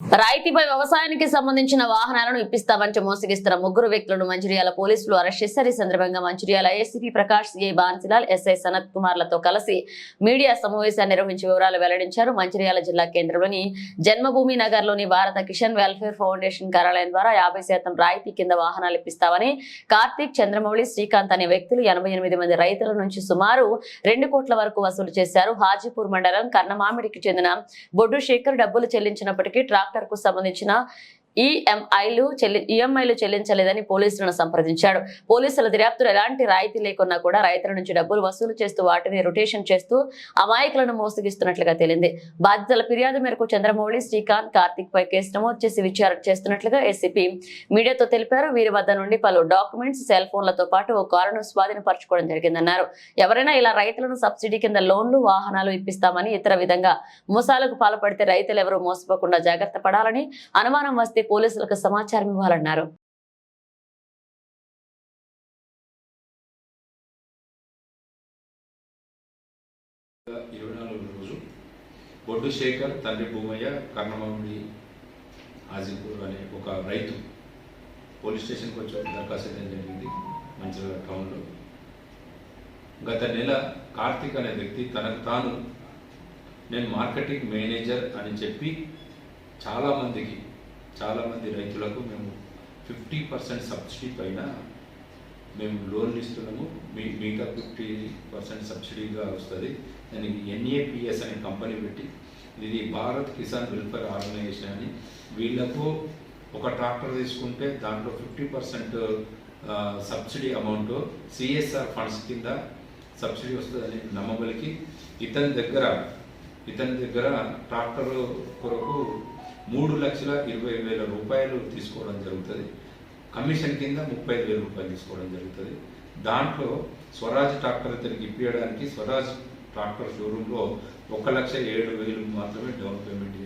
రాయితీపై వ్యవసాయానికి సంబంధించిన వాహనాలను ఇప్పిస్తామంటూ మోసగిస్తున్న ముగ్గురు వ్యక్తులను మంచిర్యాల పోలీసులు అరెస్ట్ చేశారు. ఈ సందర్భంగా Mancherial ACP Prakash, CI Bansilal, SI Sanath కుమార్లతో కలిసి మీడియా సమావేశాన్ని నిర్వహించి వివరాలు వెల్లడించారు. మంచిర్యాల జిల్లా కేంద్రంలోని జన్మభూమి నగర్ లోని భారత కిషన్ వెల్ఫేర్ ఫౌండేషన్ కార్యాలయం ద్వారా 50% రాయితీ కింద వాహనాలు ఇప్పిస్తామని కార్తీక్, చంద్రమౌళి, శ్రీకాంత్ అనే వ్యక్తులు 88 మంది రైతుల నుంచి సుమారు 2 కోట్ల వరకు వసూలు చేశారు. హాజీపూర్ మండలం కర్ణమామిడికి చెందిన బొడ్డు శేఖర్ డబ్బులు చెల్లించినప్పటికీ ట్రాక్టర్ కు సంబంధించిన ఈఎంఐలు చెల్లించలేదని పోలీసులను సంప్రదించాడు. పోలీసుల దర్యాప్తులో ఎలాంటి రాయితీ లేకున్నా కూడా రైతుల నుంచి డబ్బులు వసూలు చేస్తూ వాటిని రొటేషన్ చేస్తూ అమాయకులను మోసగిస్తున్నట్లుగా తేలింది. బాధితుల ఫిర్యాదు మేరకు చంద్రమౌళి, శ్రీకాంత్, కార్తీక్ పై కేసు నమోదు చేసి విచారణ చేస్తున్నట్లుగా ఏసీపీ మీడియాతో తెలిపారు. వీరి వద్ద నుండి పలు డాక్యుమెంట్స్, సెల్ ఫోన్లతో పాటు ఓ కారును స్వాధీనపరచుకోవడం జరిగిందన్నారు. ఎవరైనా ఇలా రైతులను సబ్సిడీ కింద లోన్లు, వాహనాలు ఇప్పిస్తామని ఇతర విధంగా మోసాలకు పాల్పడితే రైతులు ఎవరూ మోసపోకుండా జాగ్రత్త పడాలని, అనుమానం వస్తే పోలీసులకు సమాచారం ఇవ్వాలన్నారు. రోజు బొడ్డు శేఖర్, తండ్రి భూమయ్య, కర్ణమామిడి, హాజీపూర్ అనే ఒక రైతు పోలీస్ స్టేషన్కి వచ్చి దరఖాస్తు చేయడం జరిగింది మంచిర్యాల టౌన్లో. గత నెల కార్తీక్ అనే వ్యక్తి తనకు తాను నేను మార్కెటింగ్ మేనేజర్ అని చెప్పి చాలామంది రైతులకు మేము 50% సబ్సిడీ పైన మేము లోన్లు ఇస్తున్నాము, మిగతా 50% సబ్సిడీగా వస్తుంది. దానికి NAPS అనే కంపెనీ పెట్టి, ఇది భారత్ కిసాన్ వెల్ఫేర్ ఆర్గనైజేషన్ అని, వీళ్లకు ఒక ట్రాక్టర్ తీసుకుంటే దాంట్లో 50% సబ్సిడీ అమౌంట్ CSR ఫండ్స్ కింద సబ్సిడీ వస్తుందని నమ్మబలికి ఇతని దగ్గర ట్రాక్టర్ కొరకు 3,20,000 రూపాయలు తీసుకోవడం జరుగుతుంది. కమిషన్ కింద 35,000 రూపాయలు తీసుకోవడం జరుగుతుంది. దాంట్లో స్వరాజ్ ట్రాక్టర్ ఇతనికి ఇప్పించడానికి స్వరాజ్ ట్రాక్టర్ షోరూంలో 1,07,000 మాత్రమే డౌన్ పేమెంట్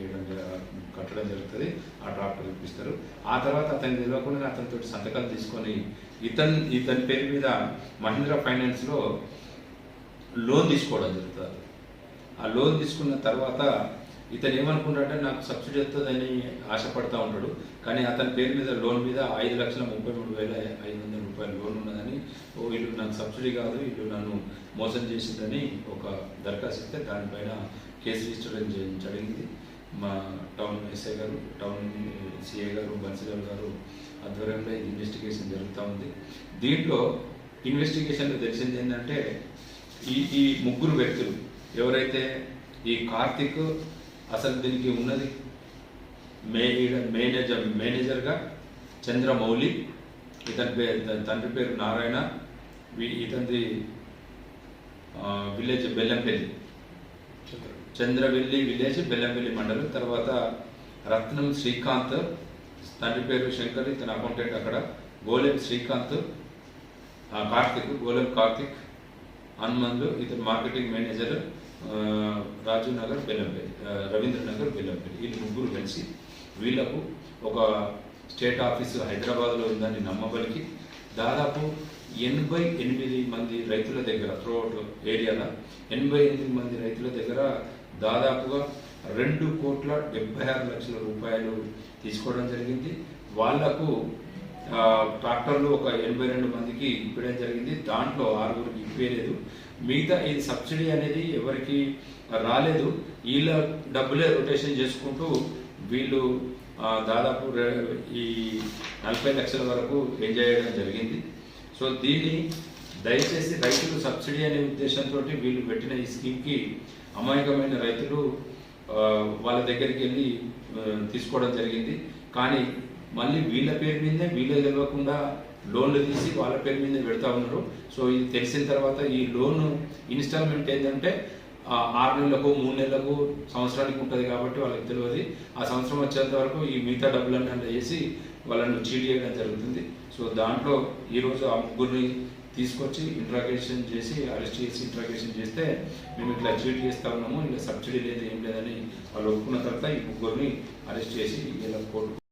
కట్టడం జరుగుతుంది. ఆ ట్రాక్టర్ ఇప్పిస్తారు. ఆ తర్వాత అతని తెలియకుండా అతనితో సంతకాలు తీసుకొని ఇతని పేరు మీద మహీంద్రా ఫైనాన్స్లో లోన్ తీసుకోవడం జరుగుతుంది. ఆ లోన్ తీసుకున్న తర్వాత ఇతను ఏమనుకుంటాడంటే నాకు సబ్సిడీ వస్తుందని ఆశపడతా ఉంటాడు. కానీ అతని పేరు మీద లోన్ మీద 5,33,500 రూపాయలు లోన్ ఉన్నదని, వీళ్ళు నాకు సబ్సిడీ కాదు, వీళ్ళు నన్ను మోసం చేసిందని ఒక దరఖాస్తు ఇస్తే దానిపైన కేసు రిజిస్టర్ జరిగింది. మా టౌన్ ఎస్ఐ గారు, టౌన్ సిఐ గారు, బన్సిలాల్ గారు ఆధ్వర్యంలో ఇన్వెస్టిగేషన్ జరుగుతూ ఉంది. దీంట్లో ఇన్వెస్టిగేషన్లో తెలిసింది ఏంటంటే ఈ ముగ్గురు వ్యక్తులు ఎవరైతే ఈ కార్తీక్ అసలు దీనికి ఉన్నది మేనేజర్గా చంద్రమౌళి, తండ్రి పేరు నారాయణ, ఇతని విలేజ్ బెల్లంపల్లి, చంద్రవెల్లి విలేజ్ బెల్లంపల్లి మండలం. తర్వాత రత్నం శ్రీకాంత్, తండ్రి పేరు శంకర్, ఇతను అకౌంటెంట్ అక్కడ. గోలెం శ్రీకాంత్, గోలెం కార్తిక్, హనుమంతు, ఇతను మార్కెటింగ్ మేనేజర్, రాజీవ్ నగర్ బెల్లంపల్లి, రవీంద్రనగర్ బెల్లంపల్లి. వీళ్ళు ముగ్గురు కలిసి వీళ్లకు ఒక స్టేట్ ఆఫీసు హైదరాబాద్లో ఉందని నమ్మబలికి దాదాపు 88 మంది రైతుల దగ్గర, త్రూఅవుట్ ఏరియాలో 88 మంది రైతుల దగ్గర దాదాపుగా 2,76,00,000 రూపాయలు తీసుకోవడం జరిగింది. వాళ్లకు ట్రాక్టర్లు ఒక 82 మందికి ఇప్పడం జరిగింది. దాంట్లో 6గురికి ఇప్పలేదు. మిగతా ఇది సబ్సిడీ అనేది ఎవరికి రాలేదు. వీళ్ళ డబ్బులే రొటేషన్ చేసుకుంటూ వీళ్ళు దాదాపు ఈ 40 లక్షల వరకు ఎంజాయ్ చేయడం జరిగింది. సో దీన్ని దయచేసి రైతులు సబ్సిడీ అనే ఉద్దేశంతో వీళ్ళు పెట్టిన ఈ స్కీమ్కి అమాయకమైన రైతులు వాళ్ళ దగ్గరికి వెళ్ళి తీసుకోవడం జరిగింది. కానీ మళ్ళీ వీళ్ళ పేరు మీదే వీళ్ళే తెలియకుండా లోన్లు తీసి వాళ్ళ పేరు మీదే పెడతా ఉన్నారు. సో ఇది తెలిసిన తర్వాత ఈ లోన్ ఇన్స్టాల్మెంట్ ఏంటంటే 6 నెలలకు, 3 నెలలకు, సంవత్సరానికి ఉంటుంది కాబట్టి వాళ్ళకి తెలియదు. ఆ సంవత్సరం వచ్చేంత వరకు ఈ మిగతా డబ్బులన్నీ అలా వేసి వాళ్ళను చీట్ చేయడం జరుగుతుంది. సో దాంట్లో ఈరోజు ఆ ముగ్గురిని తీసుకొచ్చి ఇంట్రాగేషన్ చేసి, అరెస్ట్ చేసి ఇంట్రాగేషన్ చేస్తే మేము ఇట్లా చీట్ చేస్తూ ఉన్నాము, ఇలా సబ్సిడీ లేదు, ఏం లేదని వాళ్ళు ఒప్పుకున్న తర్వాత ఈ ముగ్గురిని అరెస్ట్ చేసి ఇలా కోర్టు